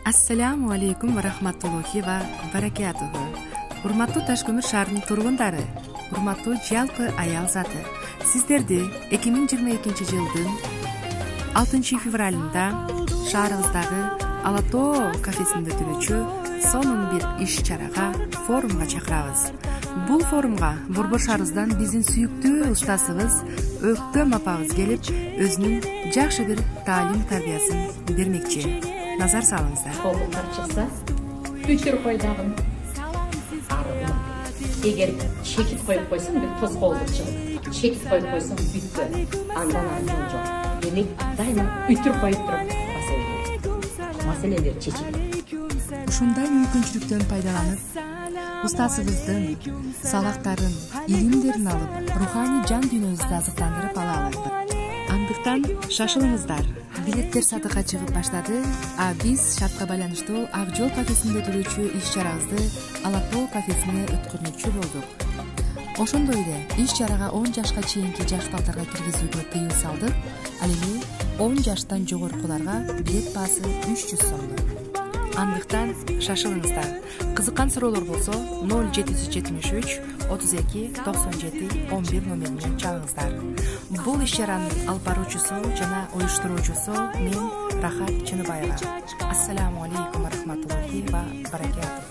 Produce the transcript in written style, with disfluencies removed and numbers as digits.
Assalamu alaikum va rahmatullohi va barakatuhu. Hurmatli Tashko'mir shahrining turg'unlari, hurmatli jalpi ayol zati. Sizlarni 2022-yilning 6 fevralida shahrimizdagi Alato kafesida o'tuvchi sonun bir ish charaga forumga chaqiramiz. Bu forumga bir shahrimizdan bizning suyukli ustasimiz O'ktam apamiz kelib, o'zining yaxshi bir ta'lim tarbiyasini bermoqchi. Nazar salыңыздар. Қолдың парчасы өтір қойдағын егер шекіп қойып қойсаң, бір тоз қолды шығып, шекіп қойып қойсаң, бүйтті андан аңын жоқ. Демек, дайма өтір қойып тұрып мәселелер шешеді. Ушундай мүмкүнчүлүктөн пайдаланып, устасыбыздын сабактарын, илимдерин алып, руханий жан дүйнөбүздү азыктандырып алалы. Андыктан шашылыңыздар. Билеттер сатыга чыгып баштады, а биз шартка байланыштуу Ак жол кафесинде өтүүчү иш-чарабызды Алато кафесине өткөрмөкчү болдук. Ошондой эле иш-чарага 10 жашка чейинки жаш балдарга киргизүүгө тыюу салдык. Ал эми 10 жаштан жогорукуларга билет баасы 300 сомдон. Андыктан шашылыңыздар. Кызыккан суроолор болсо 0773 32 97 11 номерине чалыңыздар. Бул иш-чаранын алып баруучусу жана уюштуруучусу мен Рахат Чыныбаева. Ассаламу алейкум ва рахматуллахи ва баракатух.